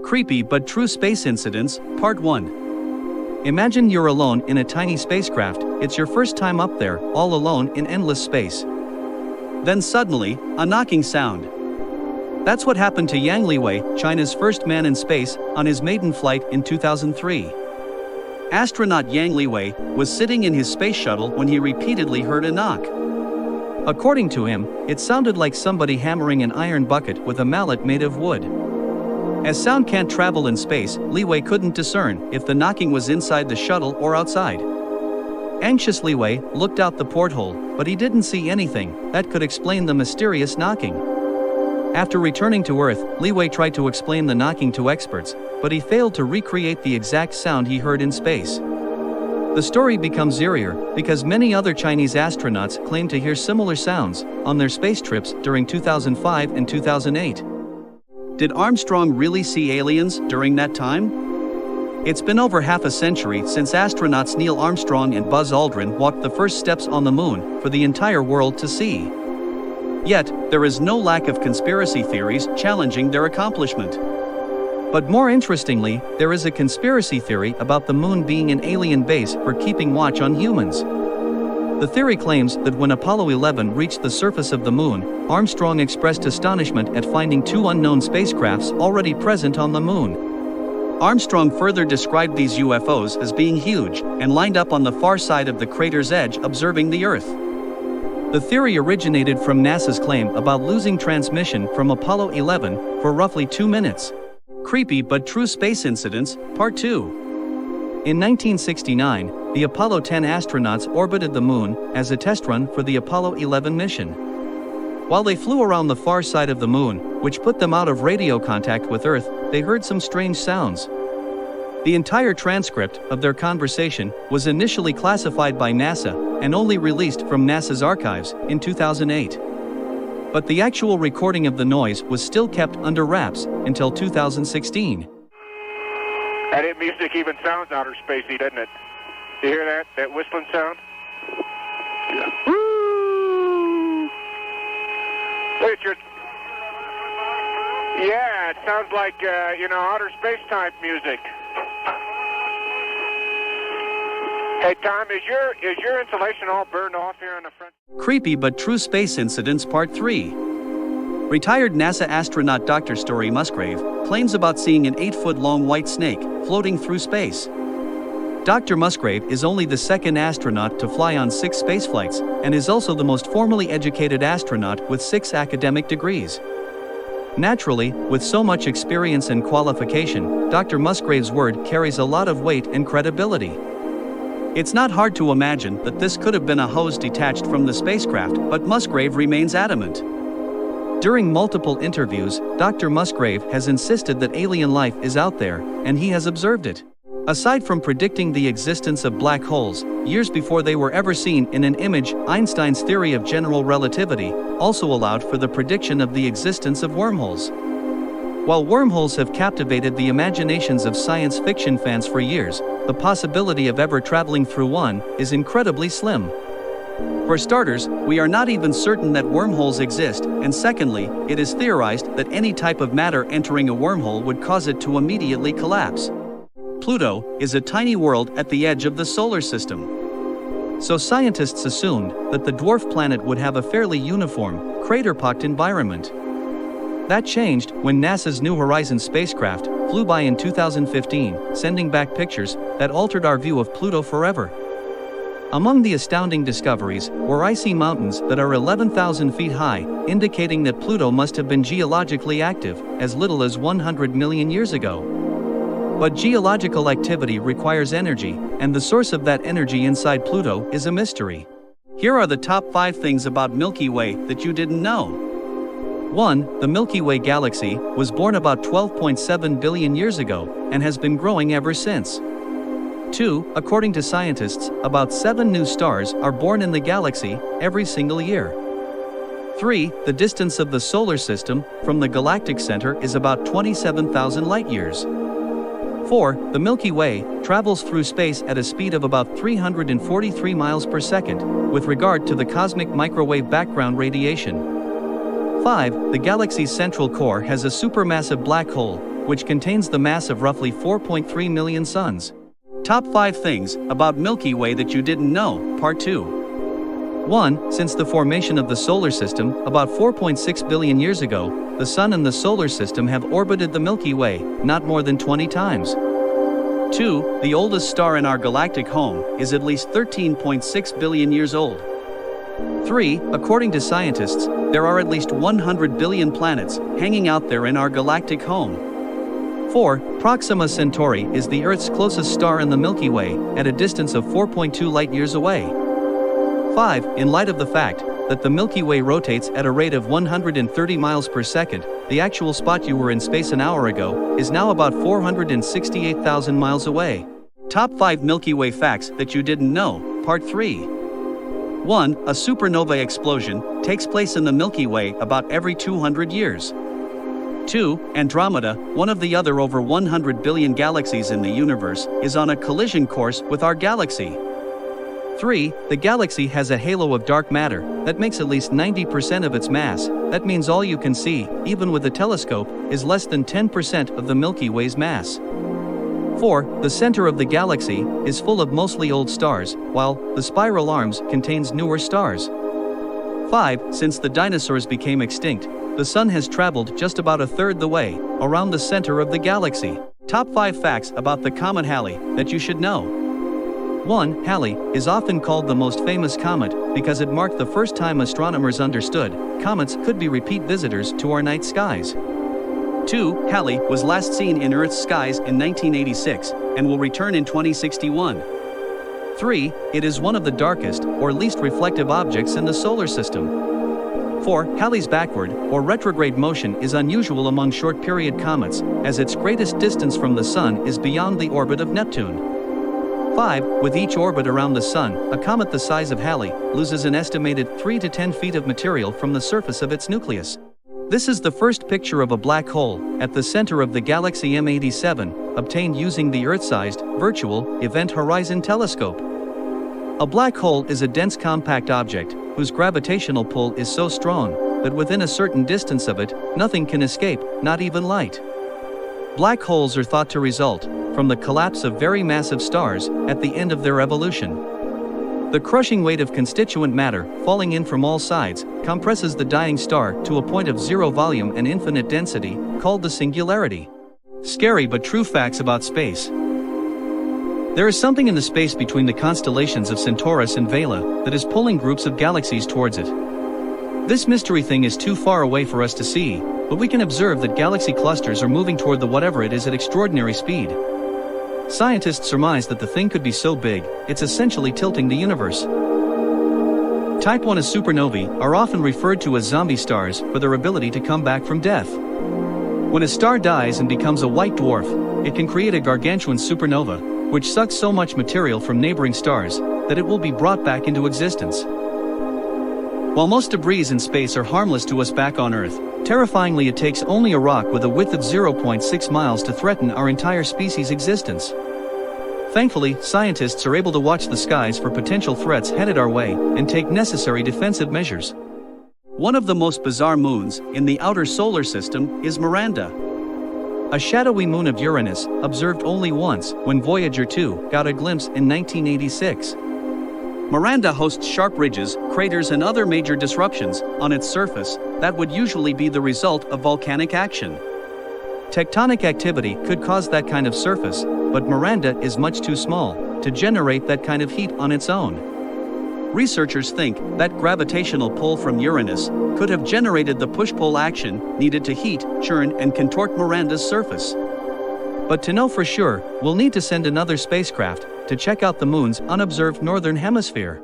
Creepy but True Space Incidents, Part 1. Imagine you're alone in a tiny spacecraft. It's your first time up there, all alone in endless space. Then suddenly, a knocking sound. That's what happened to Yang Liwei, China's first man in space, on his maiden flight in 2003. Astronaut Yang Liwei was sitting in his space shuttle when he repeatedly heard a knock. According to him, it sounded like somebody hammering an iron bucket with a mallet made of wood. As sound can't travel in space, Liwei couldn't discern if the knocking was inside the shuttle or outside. Anxious Liwei looked out the porthole, but he didn't see anything that could explain the mysterious knocking. After returning to Earth, Liwei tried to explain the knocking to experts, but he failed to recreate the exact sound he heard in space. The story becomes eerier because many other Chinese astronauts claim to hear similar sounds on their space trips during 2005 and 2008. Did Armstrong really see aliens during that time? It's been over half a century since astronauts Neil Armstrong and Buzz Aldrin walked the first steps on the moon for the entire world to see. Yet, there is no lack of conspiracy theories challenging their accomplishment. But more interestingly, there is a conspiracy theory about the moon being an alien base for keeping watch on humans. The theory claims that when Apollo 11 reached the surface of the moon, Armstrong expressed astonishment at finding two unknown spacecrafts already present on the moon. Armstrong further described these UFOs as being huge and lined up on the far side of the crater's edge observing the Earth. The theory originated from NASA's claim about losing transmission from Apollo 11 for roughly 2 minutes. Creepy but True Space Incidents, Part 2. In 1969, the Apollo 10 astronauts orbited the moon as a test run for the Apollo 11 mission. While they flew around the far side of the moon, which put them out of radio contact with Earth, they heard some strange sounds. The entire transcript of their conversation was initially classified by NASA and only released from NASA's archives in 2008. But the actual recording of the noise was still kept under wraps until 2016. That music even sounds outer spacey, doesn't it? You hear that? That whistling sound? Yeah. Woo! Look at your... Yeah, it sounds like, outer space type music. Hey, Tom, is your insulation all burned off here on the front? Creepy but True Space Incidents, Part 3. Retired NASA astronaut Dr. Story Musgrave claims about seeing an 8-foot-long white snake floating through space. Dr. Musgrave is only the second astronaut to fly on 6 spaceflights and is also the most formally educated astronaut with 6 academic degrees. Naturally, with so much experience and qualification, Dr. Musgrave's word carries a lot of weight and credibility. It's not hard to imagine that this could have been a hose detached from the spacecraft, but Musgrave remains adamant. During multiple interviews, Dr. Musgrave has insisted that alien life is out there, and he has observed it. Aside from predicting the existence of black holes, years before they were ever seen in an image, Einstein's theory of general relativity also allowed for the prediction of the existence of wormholes. While wormholes have captivated the imaginations of science fiction fans for years, the possibility of ever traveling through one is incredibly slim. For starters, we are not even certain that wormholes exist, and secondly, it is theorized that any type of matter entering a wormhole would cause it to immediately collapse. Pluto is a tiny world at the edge of the solar system. So scientists assumed that the dwarf planet would have a fairly uniform, crater-pocked environment. That changed when NASA's New Horizons spacecraft flew by in 2015, sending back pictures that altered our view of Pluto forever. Among the astounding discoveries were icy mountains that are 11,000 feet high, indicating that Pluto must have been geologically active as little as 100 million years ago. But geological activity requires energy, and the source of that energy inside Pluto is a mystery. Here are the top 5 things about Milky Way that you didn't know. 1. The Milky Way galaxy was born about 12.7 billion years ago and has been growing ever since. 2. According to scientists, about 7 new stars are born in the galaxy every single year. 3. The distance of the solar system from the galactic center is about 27,000 light-years. 4. The Milky Way travels through space at a speed of about 343 miles per second, with regard to the cosmic microwave background radiation. 5. The galaxy's central core has a supermassive black hole, which contains the mass of roughly 4.3 million suns. Top 5 things about Milky Way that you didn't know, Part 2. 1. Since the formation of the solar system, about 4.6 billion years ago, the Sun and the solar system have orbited the Milky Way, not more than 20 times. 2. The oldest star in our galactic home is at least 13.6 billion years old. 3. According to scientists, there are at least 100 billion planets hanging out there in our galactic home. 4. Proxima Centauri is the Earth's closest star in the Milky Way, at a distance of 4.2 light-years away. 5. In light of the fact that the Milky Way rotates at a rate of 130 miles per second, the actual spot you were in space an hour ago is now about 468,000 miles away. Top 5 Milky Way facts that you didn't know, Part 3. 1. A supernova explosion takes place in the Milky Way about every 200 years. 2. Andromeda, one of the other over 100 billion galaxies in the universe, is on a collision course with our galaxy. 3. The galaxy has a halo of dark matter that makes at least 90% of its mass. That means all you can see, even with a telescope, is less than 10% of the Milky Way's mass. 4. The center of the galaxy is full of mostly old stars, while the spiral arms contains newer stars. 5. Since the dinosaurs became extinct, the Sun has traveled just about a third the way around the center of the galaxy. Top 5 facts about the comet Halley that you should know. 1. Halley is often called the most famous comet because it marked the first time astronomers understood comets could be repeat visitors to our night skies. 2. Halley was last seen in Earth's skies in 1986 and will return in 2061. 3. It is one of the darkest or least reflective objects in the solar system. 4. Halley's backward or retrograde motion is unusual among short-period comets, as its greatest distance from the Sun is beyond the orbit of Neptune. 5. With each orbit around the Sun, a comet the size of Halley loses an estimated 3 to 10 feet of material from the surface of its nucleus. This is the first picture of a black hole at the center of the galaxy M87, obtained using the Earth-sized, virtual, Event Horizon Telescope. A black hole is a dense compact object whose gravitational pull is so strong that within a certain distance of it, nothing can escape, not even light. Black holes are thought to result from the collapse of very massive stars at the end of their evolution. The crushing weight of constituent matter, falling in from all sides, compresses the dying star to a point of zero volume and infinite density, called the singularity. Scary but true facts about space. There is something in the space between the constellations of Centaurus and Vela that is pulling groups of galaxies towards it. This mystery thing is too far away for us to see, but we can observe that galaxy clusters are moving toward the whatever it is at extraordinary speed. Scientists surmise that the thing could be so big, it's essentially tilting the universe. Type 1a supernovae are often referred to as zombie stars for their ability to come back from death. When a star dies and becomes a white dwarf, it can create a gargantuan supernova, which sucks so much material from neighboring stars that it will be brought back into existence. While most debris in space are harmless to us back on Earth, terrifyingly it takes only a rock with a width of 0.6 miles to threaten our entire species' existence. Thankfully, scientists are able to watch the skies for potential threats headed our way and take necessary defensive measures. One of the most bizarre moons in the outer solar system is Miranda. A shadowy moon of Uranus, observed only once when Voyager 2 got a glimpse in 1986. Miranda hosts sharp ridges, craters and other major disruptions on its surface that would usually be the result of volcanic action. Tectonic activity could cause that kind of surface, but Miranda is much too small to generate that kind of heat on its own. Researchers think that gravitational pull from Uranus could have generated the push-pull action needed to heat, churn and contort Miranda's surface. But to know for sure, we'll need to send another spacecraft to check out the moon's unobserved northern hemisphere.